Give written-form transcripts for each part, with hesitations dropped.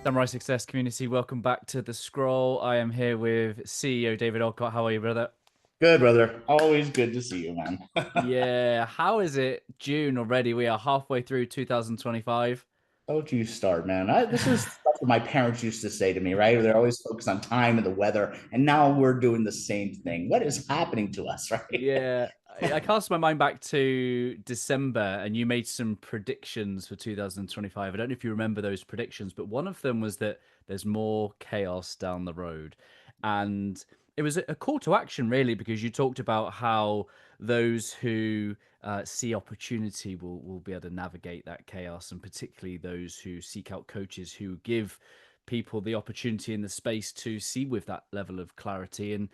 Samurai Success Community, welcome back to The Scroll. I am here with CEO David Olcott. How are you, brother? Good, brother. Always good to see you, man. Yeah, how is it June already? We are halfway through 2025. Don't you start, man. This is stuff that my parents used to say to me, right? They're always focused on time and the weather, and now we're doing the same thing. What is happening to us, right? Yeah, I cast my mind back to December and you made some predictions for 2025. I don't know if you remember those predictions, but one of them was that there's more chaos down the road. And it was a call to action, really, because you talked about how those who see opportunity will be able to navigate that chaos, and particularly those who seek out coaches who give people the opportunity in the space to see with that level of clarity. And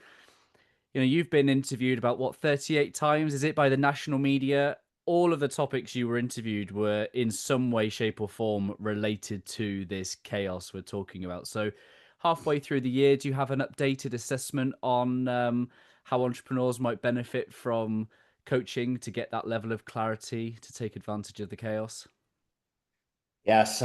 you've been interviewed about what, 38 times, is it, by the national media? All of the topics you were interviewed were in some way, shape, or form related to this chaos we're talking about. So, halfway through the year, do you have an updated assessment on how entrepreneurs might benefit from coaching to get that level of clarity to take advantage of the chaos? Yes,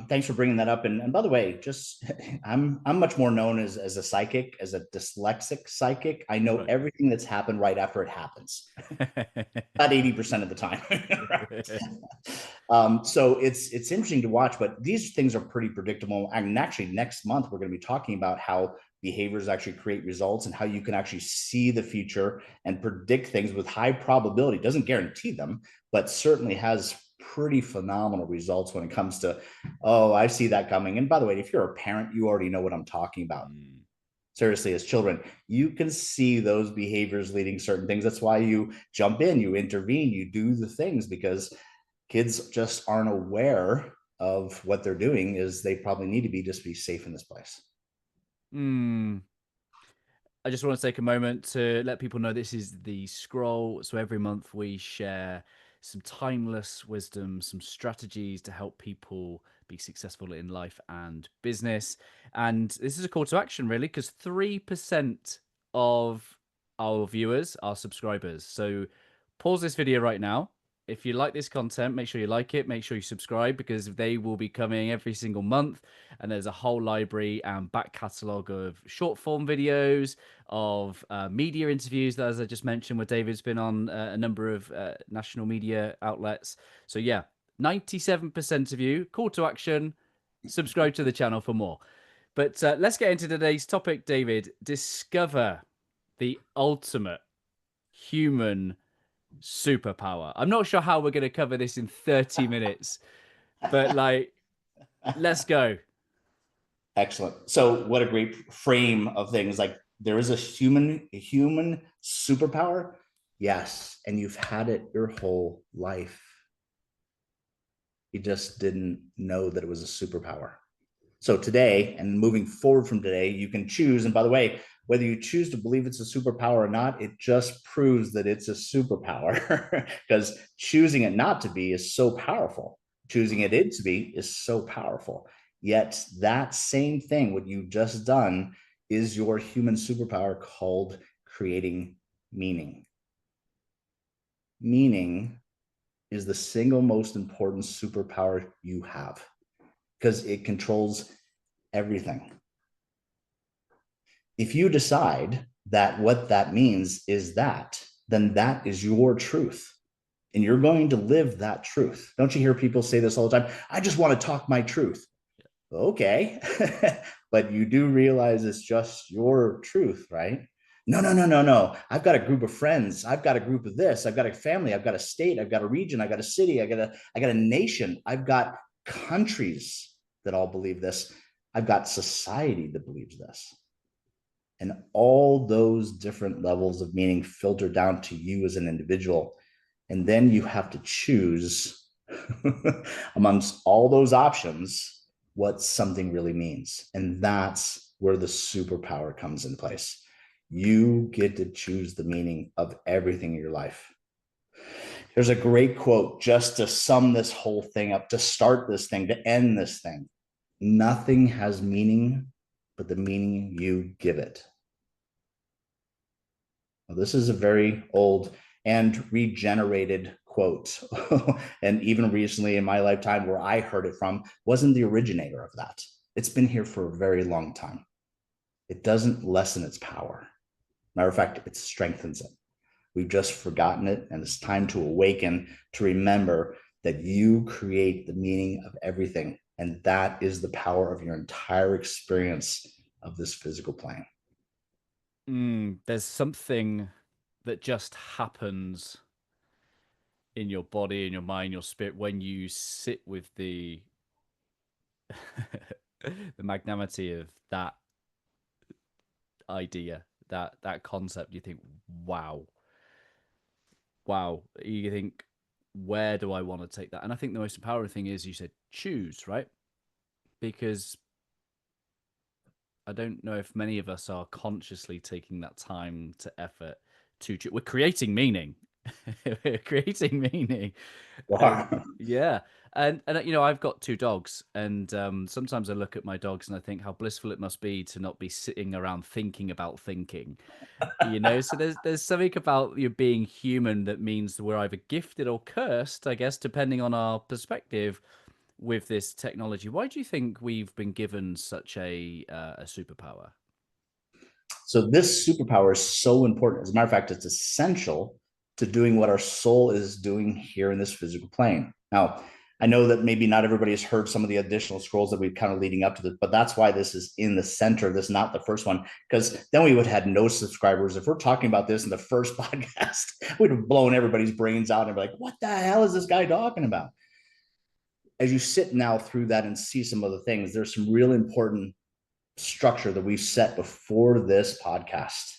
thanks for bringing that up. And by the way, just I'm much more known as a psychic, as a dyslexic psychic. I know Right. everything that's happened right after it happens, about 80% of the time. Right? So it's interesting to watch, but these things are pretty predictable. And actually, next month we're going to be talking about how behaviors actually create results and how you can actually see the future and predict things with high probability. Doesn't guarantee them, but certainly has pretty phenomenal results when it comes to, oh, I see that coming. And by the way, if you're a parent, you already know what I'm talking about. Mm. Seriously, as children, you can see those behaviors leading certain things. That's why you jump in, you intervene, you do the things, because kids just aren't aware of what they're doing. Is they probably need to be just be safe in this place. Mm. I just want to take a moment to let people know this is the scroll. So every month we share some timeless wisdom, some strategies to help people be successful in life and business. And this is a call to action, really, because 3% of our viewers are subscribers. So pause this video right now. If you like this content, make sure you like it, make sure you subscribe, because they will be coming every single month. And there's a whole library and back catalogue of short form videos, of media interviews that, as I just mentioned, where David's been on a number of national media outlets. So yeah, 97% of you, call to action, subscribe to the channel for more. But let's get into today's topic, David. Discover the ultimate human superpower. I'm not sure how we're going to cover this in 30 minutes, but like, let's go. Excellent. So, what a great frame of things. Like there is a human superpower. Yes, and you've had it your whole life. You just didn't know that it was a superpower. So today and moving forward from today, you can choose. And by the way, whether you choose to believe it's a superpower or not, it just proves that it's a superpower because choosing it not to be is so powerful. Choosing it to be is so powerful. Yet that same thing, what you've just done, is your human superpower called creating meaning. Meaning is the single most important superpower you have because it controls everything. If you decide that what that means is that, then that is your truth. And you're going to live that truth. Don't you hear people say this all the time? I just want to talk my truth. Okay. But you do realize it's just your truth, right? No, no, no, no, no. I've got a group of friends. I've got a group of this. I've got a family. I've got a state. I've got a region. I've got a city. I got a nation. I've got countries that all believe this. I've got society that believes this. And all those different levels of meaning filter down to you as an individual. And then you have to choose amongst all those options what something really means. And that's where the superpower comes in place. You get to choose the meaning of everything in your life. There's a great quote just to sum this whole thing up, to start this thing, to end this thing. Nothing has meaning but the meaning you give it. Well, this is a very old and regenerated quote. And even recently in my lifetime, where I heard it from, wasn't the originator of that. It's been here for a very long time. It doesn't lessen its power. Matter of fact, it strengthens it. We've just forgotten it, and it's time to awaken, to remember that you create the meaning of everything, and that is the power of your entire experience of this physical plane. There's something that just happens in your body, in your mind, your spirit when you sit with the the magnanimity of that idea, that concept. You think, wow, wow. You think, where do I want to take that? And I think the most empowering thing is you said choose, right? Because I don't know if many of us are consciously taking that time to effort to choose. We're creating meaning. We're creating meaning. And Wow. yeah. And you know, I've got two dogs, and sometimes I look at my dogs and I think how blissful it must be to not be sitting around thinking about thinking. You know, so there's something about you being human that means that we're either gifted or cursed, I guess, depending on our perspective with this technology. Why do you think we've been given such a superpower? So this superpower is so important. As a matter of fact, it's essential to doing what our soul is doing here in this physical plane. Now, I know that maybe not everybody has heard some of the additional scrolls that we've kind of leading up to this, but that's why this is in the center. This is not the first one, because then we would have had no subscribers. If we're talking about this in the first podcast, we'd have blown everybody's brains out and be like, what the hell is this guy talking about? As you sit now through that and see some of the things, there's some real important structure that we've set before this podcast,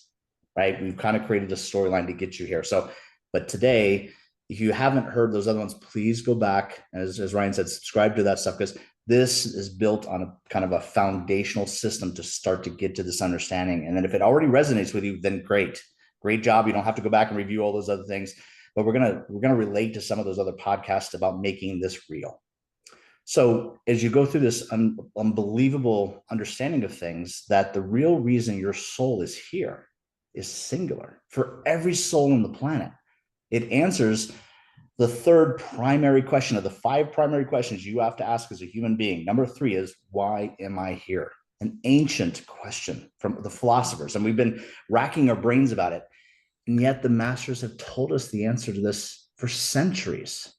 right? We've kind of created a storyline to get you here. So, but today, if you haven't heard those other ones, please go back. As Ryan said, subscribe to that stuff, because this is built on a kind of a foundational system to start to get to this understanding. And then if it already resonates with you, then great job. You don't have to go back and review all those other things, but we're gonna relate to some of those other podcasts about making this real. So as you go through this unbelievable understanding of things, that the real reason your soul is here is singular for every soul on the planet. It answers the third primary question of the five primary questions you have to ask as a human being. Number three is, why am I here? An ancient question from the philosophers, and we've been racking our brains about it. And yet the masters have told us the answer to this for centuries.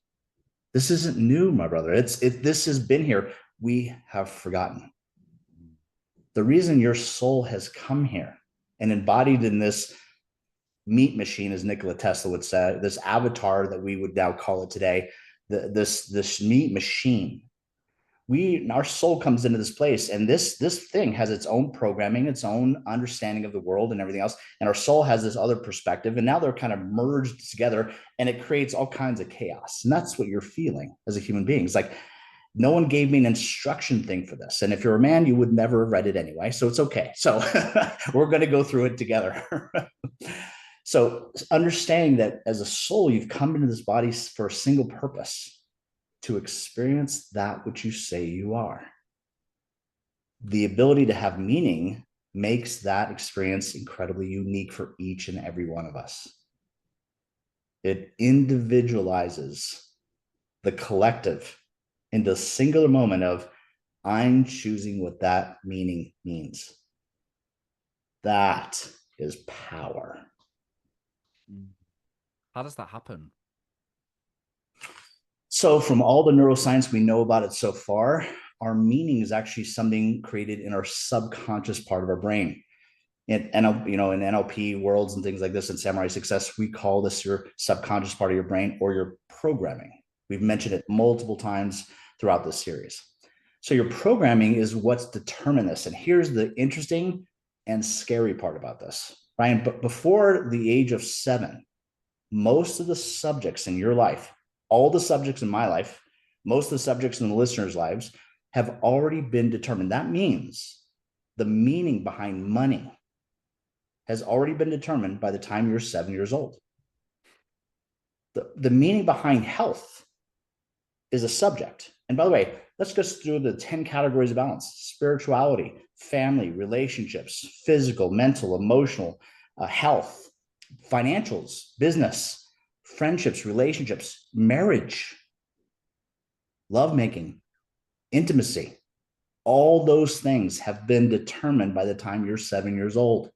This isn't new, my brother. This has been here. We have forgotten. The reason your soul has come here and embodied in this meat machine, as Nikola Tesla would say, this avatar that we would now call it today, this meat machine. Our soul comes into this place, and this thing has its own programming, its own understanding of the world and everything else, and our soul has this other perspective, and now they're kind of merged together, and it creates all kinds of chaos. And that's what you're feeling as a human being. It's like, no one gave me an instruction thing for this, and if you're a man, you would never have read it anyway, so it's okay. So we're going to go through it together. So understanding that as a soul, you've come into this body for a single purpose: to experience that which you say you are. The ability to have meaning makes that experience incredibly unique for each and every one of us. It individualizes the collective into a singular moment of, I'm choosing what that meaning means. That is power. How does that happen? So from all the neuroscience we know about it so far, our meaning is actually something created in our subconscious part of our brain. In NLP worlds and things like this, in Samurai Success, we call this your subconscious part of your brain, or your programming. We've mentioned it multiple times throughout this series. So your programming is what's determined this. And here's the interesting and scary part about this, Ryan. But before the age of 7, most of the subjects in your life, all the subjects in my life, most of the subjects in the listeners' lives have already been determined. That means the meaning behind money has already been determined by the time you're 7 years old. The meaning behind health is a subject. And by the way, let's go through the 10 categories of balance: spirituality, family, relationships, physical, mental, emotional, health, financials, business, friendships, relationships, marriage, lovemaking, intimacy. All those things have been determined by the time you're 7 years old.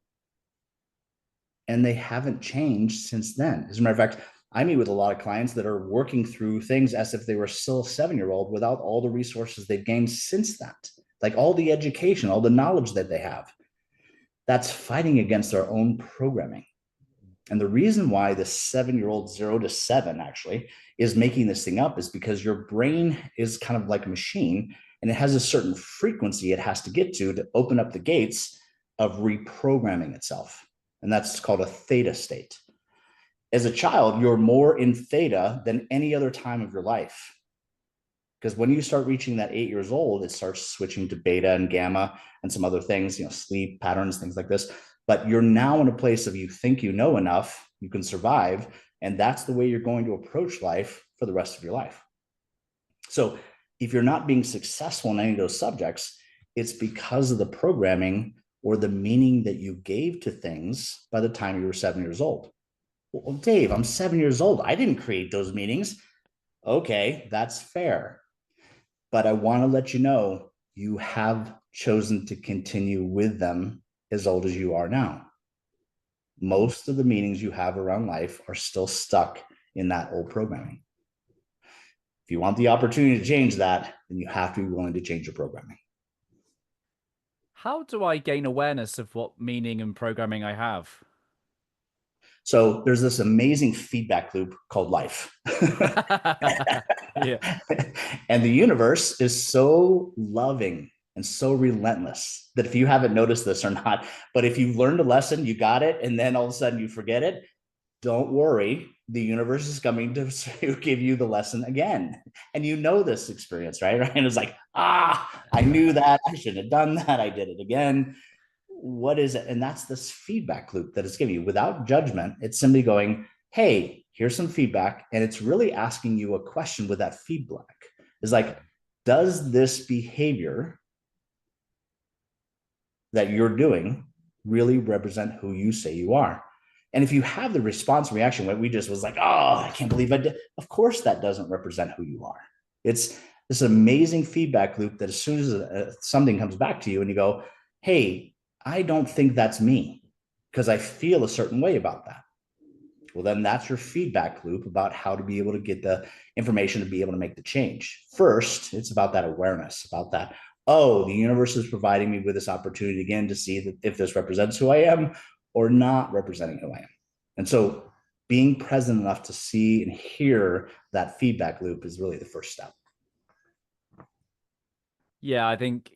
And they haven't changed since then. As a matter of fact, I meet with a lot of clients that are working through things as if they were still a 7 year old without all the resources they've gained since that, like all the education, all the knowledge that they have. That's fighting against their own programming. And the reason why the 7 year old 0 to 7 actually is making this thing up is because your brain is kind of like a machine and it has a certain frequency it has to get to open up the gates of reprogramming itself. And that's called a theta state. As a child, you're more in theta than any other time of your life. Because when you start reaching that 8 years old, it starts switching to beta and gamma and some other things, sleep patterns, things like this. But you're now in a place of you think you know enough, you can survive, and that's the way you're going to approach life for the rest of your life. So if you're not being successful in any of those subjects, it's because of the programming or the meaning that you gave to things by the time you were 7 years old. Well, Dave, I'm 7 years old. I didn't create those meanings. Okay, that's fair. But I want to let you know you have chosen to continue with them as old as you are now. Most of the meanings you have around life are still stuck in that old programming. If you want the opportunity to change that, then you have to be willing to change your programming. How do I gain awareness of what meaning and programming I have? So there's this amazing feedback loop called life. Yeah. And the universe is so loving and so relentless that if you haven't noticed this or not, but if you've learned a lesson, you got it, and then all of a sudden you forget it, don't worry. The universe is coming to give you the lesson again. And you know this experience, right? And it's like, I knew that. I shouldn't have done that. I did it again. What is it? And that's this feedback loop that it's giving you without judgment. It's simply going, hey, here's some feedback. And it's really asking you a question with that feedback. It's like, does this behavior that you're doing really represent who you say you are? And if you have the response reaction, what we just was like, I can't believe I did. Of course, that doesn't represent who you are. It's this amazing feedback loop that as soon as something comes back to you and you go, hey, I don't think that's me because I feel a certain way about that. Well, then that's your feedback loop about how to be able to get the information to be able to make the change. First, it's about that awareness, about that, the universe is providing me with this opportunity again to see that if this represents who I am or not representing who I am. And so being present enough to see and hear that feedback loop is really the first step. Yeah, I think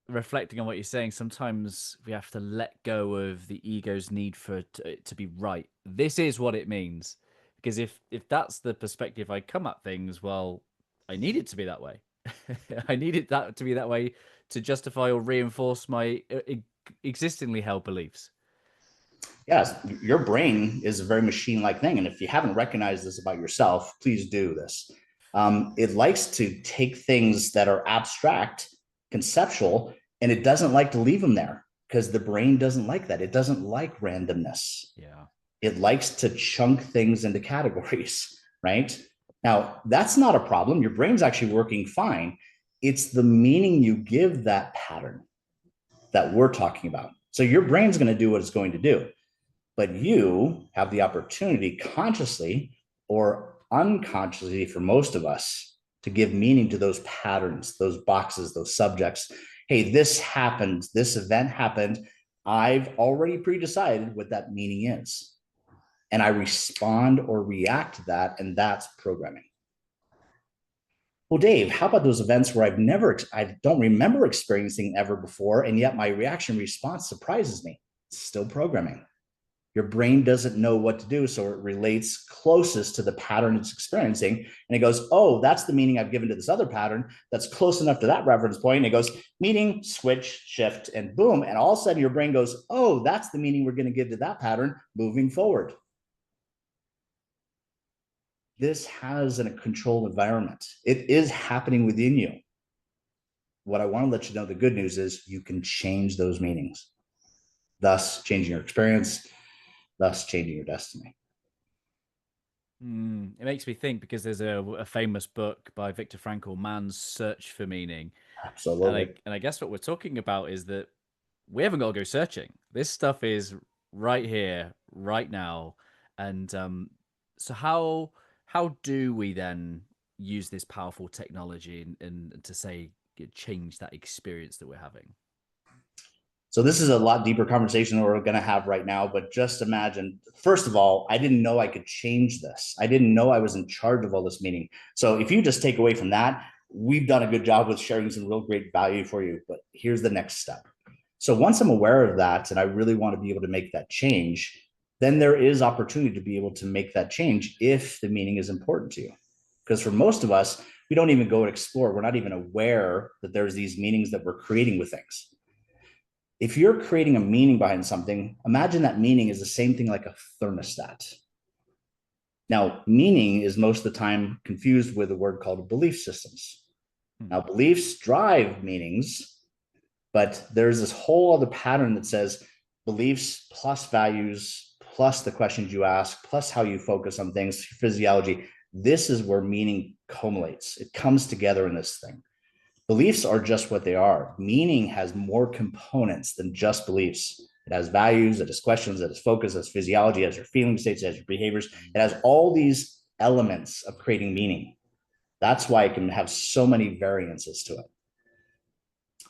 reflecting on what you're saying, sometimes we have to let go of the ego's need for it to be right. This is what it means. Because if that's the perspective I come at things, well, I need it to be that way. I needed that to be that way to justify or reinforce my existingly held beliefs. Yes, your brain is a very machine-like thing, and if you haven't recognized this about yourself, please do this. It likes to take things that are abstract, conceptual, and it doesn't like to leave them there because the brain doesn't like that. It doesn't like randomness. Yeah. It likes to chunk things into categories, right? Now, that's not a problem. Your brain's actually working fine. It's the meaning you give that pattern that we're talking about. So your brain's going to do what it's going to do, but you have the opportunity consciously or unconsciously for most of us to give meaning to those patterns, those boxes, those subjects. Hey, this happened, this event happened. I've already pre-decided what that meaning is. And I respond or react to that, and that's programming. Well, Dave, how about those events where I don't remember experiencing ever before, and yet my reaction response surprises me? It's still programming. Your brain doesn't know what to do, so it relates closest to the pattern it's experiencing. And it goes, that's the meaning I've given to this other pattern that's close enough to that reference point. And it goes, meaning, switch, shift, and boom. And all of a sudden your brain goes, that's the meaning we're going to give to that pattern moving forward. This has a controlled environment. It is happening within you. What I want to let you know, the good news is you can change those meanings, thus changing your experience, thus changing your destiny. It makes me think because there's a famous book by Viktor Frankl, Man's Search for Meaning. And Absolutely. I guess what we're talking about is that we haven't got to go searching. This stuff is right here, right now. And so how do we then use this powerful technology and to say change that experience that we're having? So this is a lot deeper conversation that we're going to have right now, but just imagine, first of all, I didn't know I could change this. I didn't know I was in charge of all this meaning. So if you just take away from that, we've done a good job with sharing some real great value for you, but here's the next step. So once I'm aware of that and I really want to be able to make that change, then there is opportunity to be able to make that change if the meaning is important to you. Because for most of us, we don't even go and explore. We're not even aware that there's these meanings that we're creating with things. If you're creating a meaning behind something, imagine that meaning is the same thing like a thermostat. Now, meaning is most of the time confused with a word called belief systems. Hmm. Now, beliefs drive meanings, but there's this whole other pattern that says beliefs plus values plus the questions you ask plus how you focus on things, physiology. This is where meaning culminates. It comes together in this thing. Beliefs are just what they are. Meaning has more components than just beliefs. It has values, it has questions, it has focus, it has physiology, it has your feeling states, it has your behaviors. It has all these elements of creating meaning. That's why it can have so many variances to it.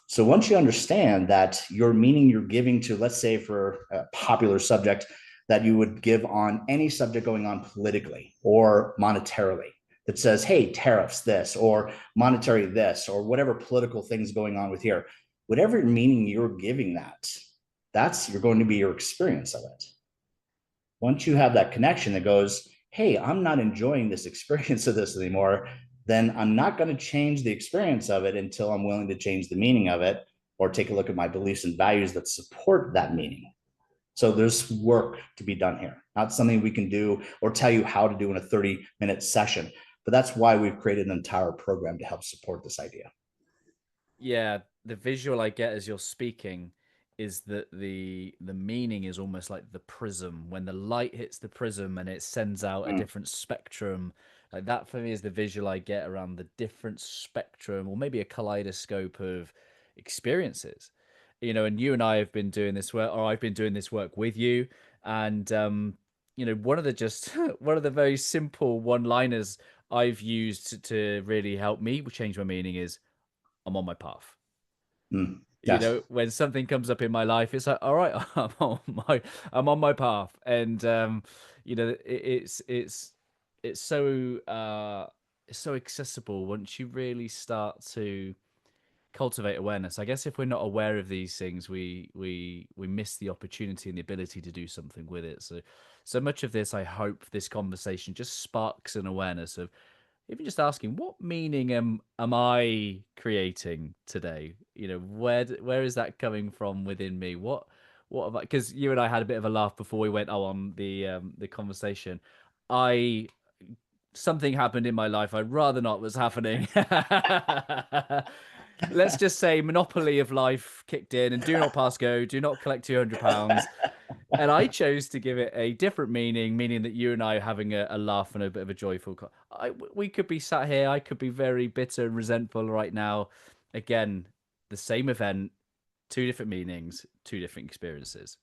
So once you understand that your meaning you're giving to, let's say for a popular subject, that you would give on any subject going on politically or monetarily, that says, hey, tariffs this, or monetary this, or whatever political things going on with here, whatever meaning you're giving that, that's you're going to be your experience of it. Once you have that connection that goes, hey, I'm not enjoying this experience of this anymore, then I'm not going to change the experience of it until I'm willing to change the meaning of it or take a look at my beliefs and values that support that meaning. So there's work to be done here, not something we can do or tell you how to do in a 30-minute session. But that's why we've created an entire program to help support this idea. Yeah, the visual I get as you're speaking is that the meaning is almost like the prism. When the light hits the prism and it sends out a Mm. different spectrum, like that for me is the visual I get around the different spectrum or maybe a kaleidoscope of experiences. And you and I have been doing this work, or I've been doing this work with you, and one of the just one of the very simple one-liners I've used to really help me change my meaning is I'm on my path. Mm. Yes. When something comes up in my life, it's like, all right, I'm on my path, and it's so it's so accessible once you really start to cultivate awareness. I guess if we're not aware of these things, we miss the opportunity and the ability to do something with it. So much of this, I hope, this conversation just sparks an awareness of even just asking what meaning am I creating today? Where is that coming from within me? What have I? Because you and I had a bit of a laugh before we went on the conversation. I Something happened in my life I'd rather not was happening. Let's just say Monopoly of life kicked in and do not pass go, do not collect £200. And I chose to give it a different meaning, meaning that you and I are having a laugh and a bit of a joyful. We could be sat here. I could be very bitter and resentful right now. Again, the same event, two different meanings, two different experiences.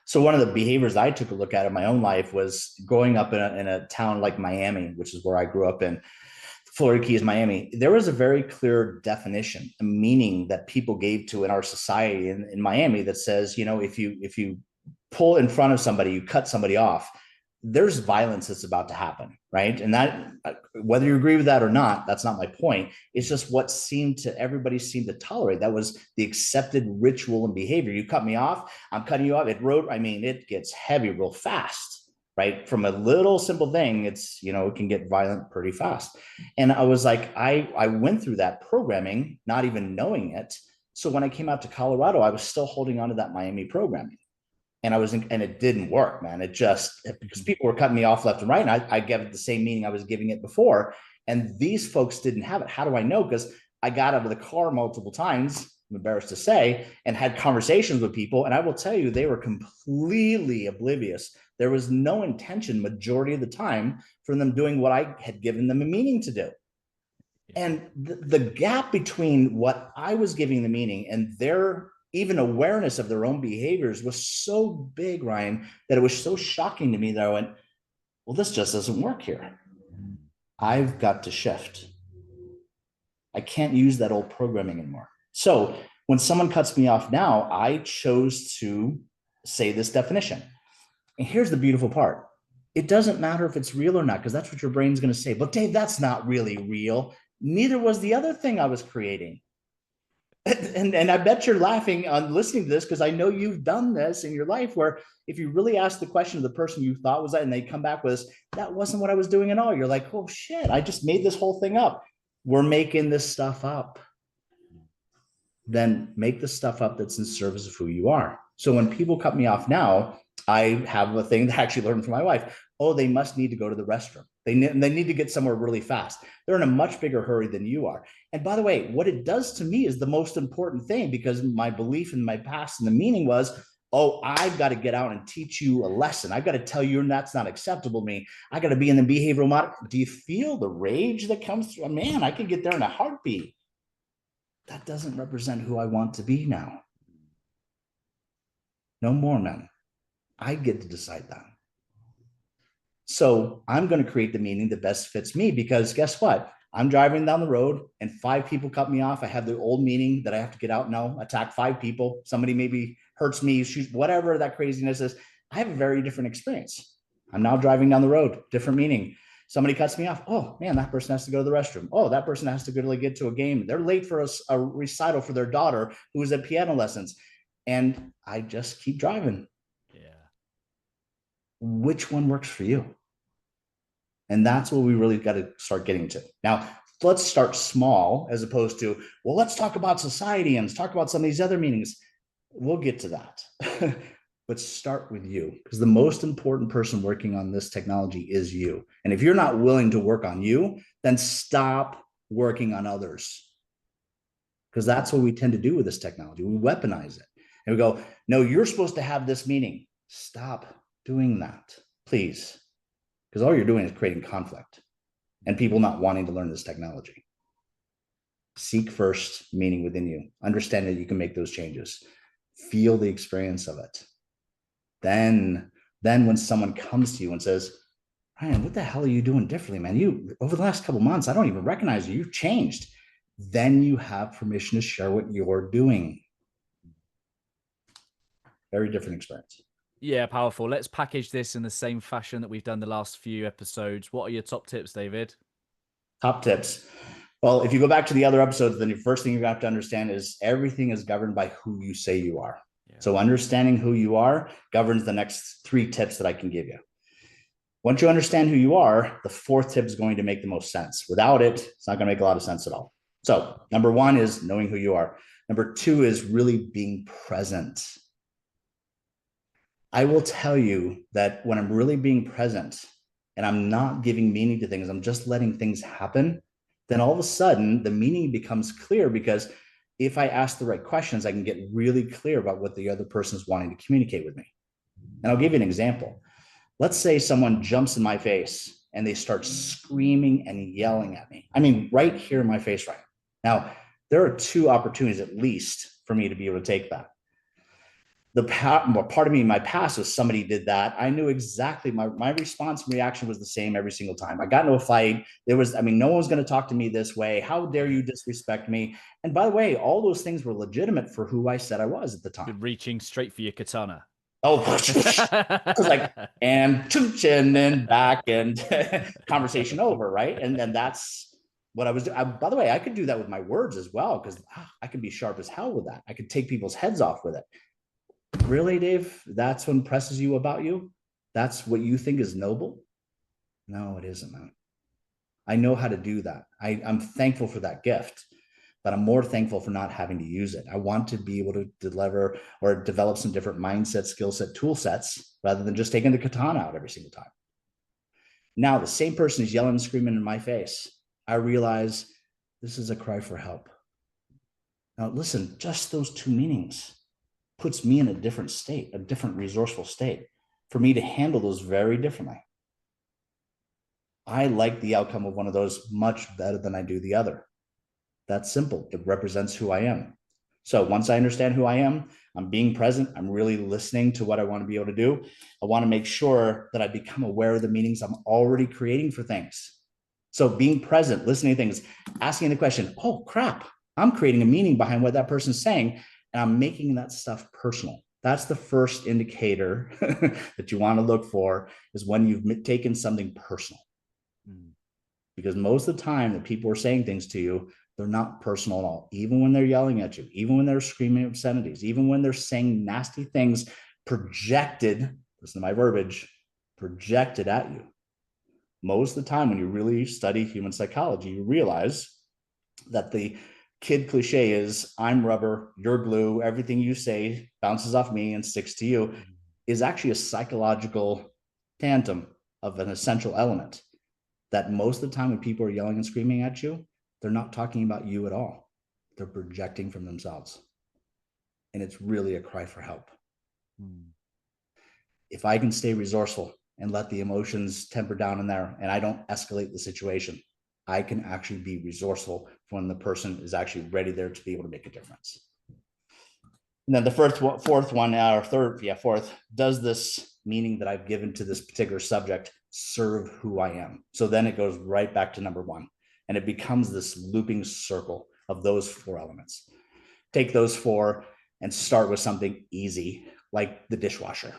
So one of the behaviors I took a look at in my own life was growing up in a town like Miami, which is where I grew up in. Florida Keys, Miami. There was a very clear definition, a meaning that people gave to in our society in Miami that says, if you pull in front of somebody, you cut somebody off, there's violence that's about to happen, right? And that, whether you agree with that or not, that's not my point. It's just what everybody seemed to tolerate. That was the accepted ritual and behavior. You cut me off, I'm cutting you off. It gets heavy real fast, right? From a little simple thing, it can get violent pretty fast. And I was like, I went through that programming, not even knowing it. So when I came out to Colorado, I was still holding on to that Miami programming, and it didn't work, man. It just, because people were cutting me off left and right, and I gave it the same meaning I was giving it before, and these folks didn't have it. How do I know? Because I got out of the car multiple times, I'm embarrassed to say, and had conversations with people, and I will tell you, they were completely oblivious There was no intention majority of the time for them doing what I had given them a meaning to do. And the gap between what I was giving the meaning and their even awareness of their own behaviors was so big, Ryan, that it was so shocking to me that I went, well, this just doesn't work here. I've got to shift. I can't use that old programming anymore. So when someone cuts me off now, I chose to say this definition. And here's the beautiful part. It doesn't matter if it's real or not, because that's what your brain's going to say. But Dave, that's not really real. Neither was the other thing I was creating. And I bet you're laughing on listening to this, because I know you've done this in your life, where if you really ask the question of the person you thought was that, and they come back with this, that wasn't what I was doing at all. You're like, oh shit, I just made this whole thing up. We're making this stuff up. Then make the stuff up that's in service of who you are. So when people cut me off now, I have a thing that I actually learned from my wife. Oh, they must need to go to the restroom. They need to get somewhere really fast. They're in a much bigger hurry than you are. And by the way, what it does to me is the most important thing, because my belief in my past and the meaning was, oh, I've got to get out and teach you a lesson. I've got to tell you that's not acceptable to me. I got to be in the behavioral model. Do you feel the rage that comes through? Man, I could get there in a heartbeat. That doesn't represent who I want to be now. No more, man. I get to decide that. So I'm going to create the meaning that best fits me, because guess what? I'm driving down the road and 5 people cut me off. I have the old meaning that I have to get out now, attack 5 people. Somebody maybe hurts me, shoots, whatever that craziness is. I have a very different experience. I'm now driving down the road, different meaning. Somebody cuts me off. Oh man, that person has to go to the restroom. Oh, that person has to go to get to a game. They're late for a recital for their daughter who is at piano lessons. And I just keep driving. Yeah. Which one works for you? And that's what we really got to start getting to. Now, let's start small, as opposed to, well, let's talk about society and let's talk about some of these other meanings. We'll get to that. But start with you, because the most important person working on this technology is you. And if you're not willing to work on you, then stop working on others. Because that's what we tend to do with this technology. We weaponize it. And we go, no, you're supposed to have this meaning. Stop doing that, please. Because all you're doing is creating conflict and people not wanting to learn this technology. Seek first meaning within you. Understand that you can make those changes. Feel the experience of it. Then when someone comes to you and says, Ryan, what the hell are you doing differently, man? You, over the last couple of months, I don't even recognize you. You've changed. Then you have permission to share what you're doing. Very different experience. Yeah, powerful. Let's package this in the same fashion that we've done the last few episodes. What are your top tips, David? Top tips. Well, if you go back to the other episodes, then the first thing you have to understand is everything is governed by who you say you are. Yeah. So understanding who you are governs the next 3 tips that I can give you. Once you understand who you are, the 4th tip is going to make the most sense. Without it, it's not going to make a lot of sense at all. So number 1 is knowing who you are. Number 2 is really being present. I will tell you that when I'm really being present and I'm not giving meaning to things, I'm just letting things happen, then all of a sudden the meaning becomes clear, because if I ask the right questions, I can get really clear about what the other person is wanting to communicate with me. And I'll give you an example. Let's say someone jumps in my face and they start screaming and yelling at me. I mean, right here in my face right now. There are 2 opportunities at least for me to be able to take that. Part of me in my past was somebody did that. I knew exactly my response and reaction was the same every single time. I got into a fight. No one was going to talk to me this way. How dare you disrespect me? And by the way, all those things were legitimate for who I said I was at the time. Reaching straight for your katana. Oh, I was like, and then back and conversation over, right? And then that's what I was doing. By the way, I could do that with my words as well, because I could be sharp as hell with that. I could take people's heads off with it. Really, Dave? That's what impresses you about you? That's what you think is noble? No, it isn't, man. I know how to do that. I'm thankful for that gift, but I'm more thankful for not having to use it. I want to be able to deliver or develop some different mindset, skill set, tool sets, rather than just taking the katana out every single time. Now, the same person is yelling and screaming in my face. I realize this is a cry for help. Now, listen, just those 2 meanings puts me in a different state, a different resourceful state. for me to handle those very differently. I like the outcome of one of those much better than I do the other. That's simple. It represents who I am. So once I understand who I am, I'm being present. I'm really listening to what I want to be able to do. I want to make sure that I become aware of the meanings I'm already creating for things. So being present, listening to things, asking the question, oh crap, I'm creating a meaning behind what that person's saying, and I'm making that stuff personal. That's the first indicator that you want to look for, is when you've taken something personal. Mm. Because most of the time that people are saying things to you, they're not personal at all. Even when they're yelling at you, even when they're screaming obscenities, even when they're saying nasty things projected, listen to my verbiage, projected at you. Most of the time, when you really study human psychology, you realize that the kid cliche is I'm rubber, you're glue, everything you say bounces off me and sticks to you, Mm. is actually a psychological tandem of an essential element that most of the time when people are yelling and screaming at you, they're not talking about you at all. They're projecting from themselves. And it's really a cry for help. Mm. If I can stay resourceful and let the emotions temper down in there and I don't escalate the situation, I can actually be resourceful when the person is actually ready there to be able to make a difference. And then the fourth one, or third, yeah, fourth, does this meaning that I've given to this particular subject serve who I am? So then it goes right back to number one, and it becomes this looping circle of those four elements. Take those four and start with something easy, like the dishwasher.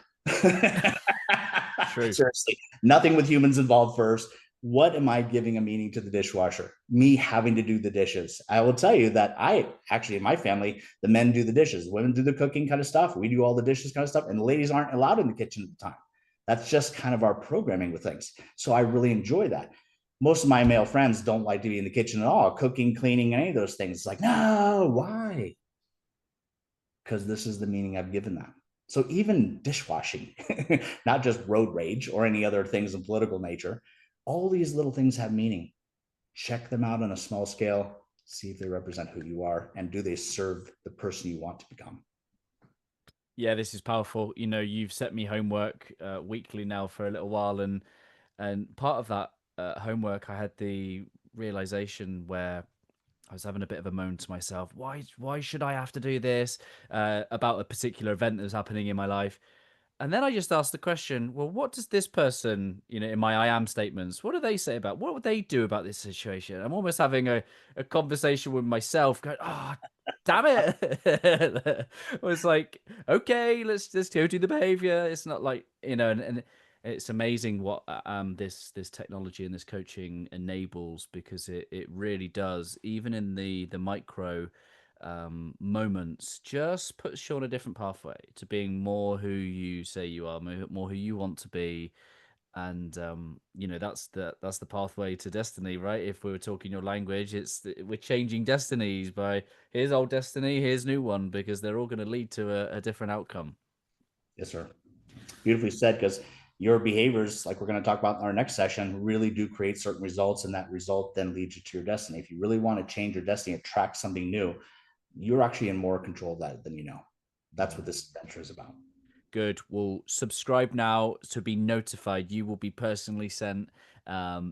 True. Seriously, nothing with humans involved first. What am I giving a meaning to the dishwasher? Me having to do the dishes. I will tell you that I actually, in my family, the men do the dishes, women do the cooking kind of stuff. We do all the dishes kind of stuff, and the ladies aren't allowed in the kitchen at the time. That's just kind of our programming with things. So I really enjoy that. Most of my male friends don't like to be in the kitchen at all, cooking, cleaning, any of those things. It's like, no, why? Because this is the meaning I've given that. So even dishwashing, not just road rage or any other things of political nature, all these little things have meaning. Check them out on a small scale, see if they represent who you are, and do they serve the person you want to become. Yeah, this is powerful. You know, you've set me homework weekly now for a little while, and part of that homework, I had the realization where I was having a bit of a moan to myself. Why should I have to do this about a particular event that was happening in my life? And then I just asked the question, well, what does this person, you know, in my I am statements, what do they say about, what would they do about this situation? I'm almost having a conversation with myself going, oh, damn it. I was like, okay, let's go do the behavior. It's not like, you know, and it's amazing what this technology and this coaching enables, because it really does, even in the micro moments, just puts you on a different pathway to being more who you say you are, more who you want to be. And you know, that's the pathway to destiny, right? If we were talking your language, we're changing destinies by here's old destiny, here's new one, because they're all going to lead to a different outcome. Yes, sir. Beautifully said, because your behaviors, like we're going to talk about in our next session, really do create certain results, and that result then leads you to your destiny. If you really want to change your destiny, attract something new, you're actually in more control of that than you know. That's what this adventure is about. Good. Well, subscribe now to be notified. You will be personally sent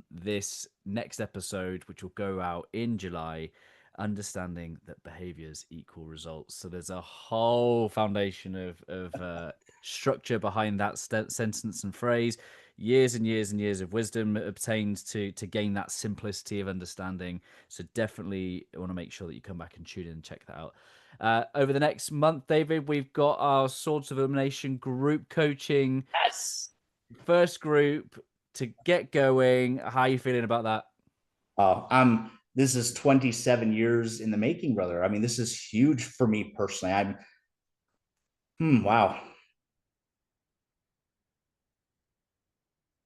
this next episode, which will go out in July. Understanding that behaviors equal results. So there's a whole foundation of structure behind that sentence and phrase. Years and years and years of wisdom obtained to gain that simplicity of understanding. So definitely want to make sure that you come back and tune in and check that out. Over the next month, David, we've got our Swords of Elimination group coaching. Yes. First group to get going. How are you feeling about that? This is 27 years in the making, brother. I mean, this is huge for me personally. Wow.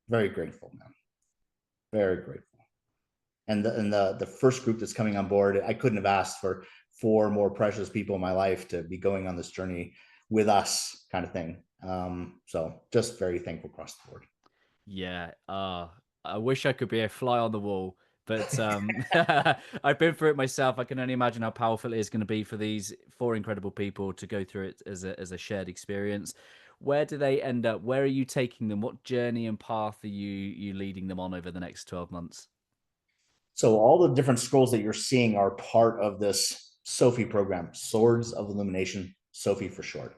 Very grateful, man. Very grateful. And the first group that's coming on board, I couldn't have asked for four more precious people in my life to be going on this journey with us, kind of thing. So just very thankful across the board. Yeah, I wish I could be a fly on the wall, but I've been through it myself. I can only imagine how powerful it is going to be for these four incredible people to go through it as a shared experience. Where do they end up? Where are you taking them? What journey and path are you leading them on over the next 12 months? So all the different scrolls that you're seeing are part of this SofI program, Swords of Illumination, SofI for short.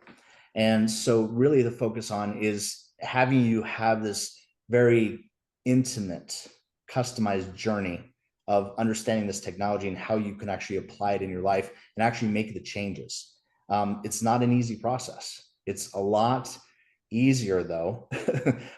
And so really the focus on is having you have this very intimate, customized journey of understanding this technology and how you can actually apply it in your life and actually make the changes. It's not an easy process. It's a lot easier though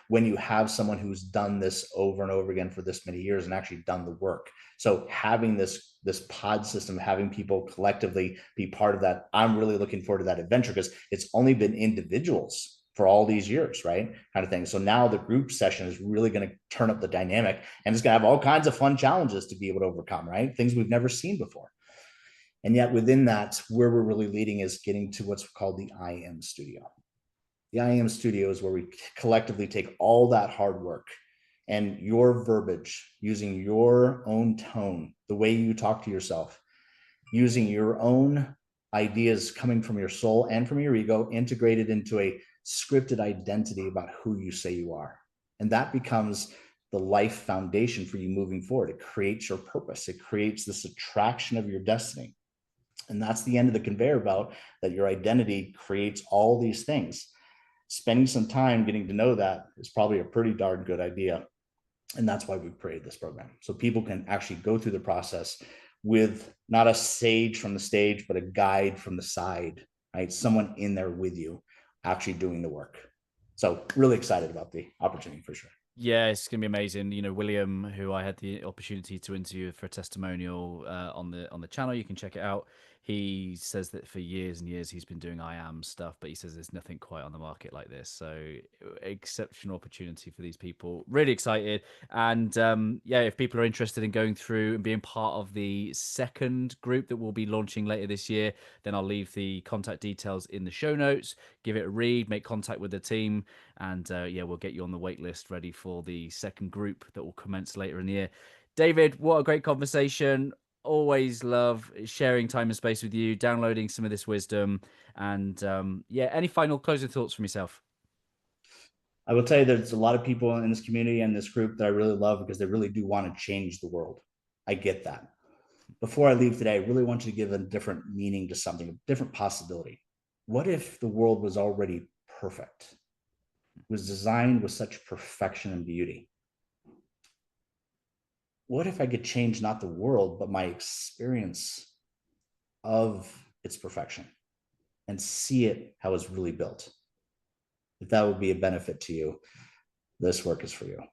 when you have someone who's done this over and over again for this many years and actually done the work. So having this pod system, having people collectively be part of that, I'm really looking forward to that adventure because it's only been individuals for all these years, right? Kind of thing. So now the group session is really going to turn up the dynamic, and it's going to have all kinds of fun challenges to be able to overcome, right? Things we've never seen before. And yet within that, where we're really leading is getting to what's called the I Am Studio. The I Am Studio is where we collectively take all that hard work and your verbiage, using your own tone, the way you talk to yourself, using your own ideas coming from your soul and from your ego, integrated into a scripted identity about who you say you are. And that becomes the life foundation for you moving forward. It creates your purpose. It creates this attraction of your destiny. And that's the end of the conveyor belt, that your identity creates all these things. Spending some time getting to know that is probably a pretty darn good idea. And that's why we created this program. So people can actually go through the process with not a sage from the stage, but a guide from the side, right? Someone in there with you actually doing the work. So really excited about the opportunity for sure. Yeah, it's gonna be amazing. You know, William, who I had the opportunity to interview for a testimonial on the channel, you can check it out. He says that for years and years he's been doing I am stuff, but he says there's nothing quite on the market like this. So exceptional opportunity for these people. Really excited, and yeah, if people are interested in going through and being part of the second group that we'll be launching later this year, then I'll leave the contact details in the show notes. Give it a read, make contact with the team, and yeah, we'll get you on the wait list ready for the second group that will commence later in the year. David, what a great conversation. Always love sharing time and space with you, downloading some of this wisdom. And yeah, any final closing thoughts from yourself? I will tell you that there's a lot of people in this community and this group that I really love because they really do want to change the world. I get that. Before I leave today, I really want you to give a different meaning to something, a different possibility. What if the world was already perfect? It was designed with such perfection and beauty. What if I could change not the world, but my experience of its perfection and see it how it's really built? If that would be a benefit to you, this work is for you.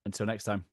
Until next time.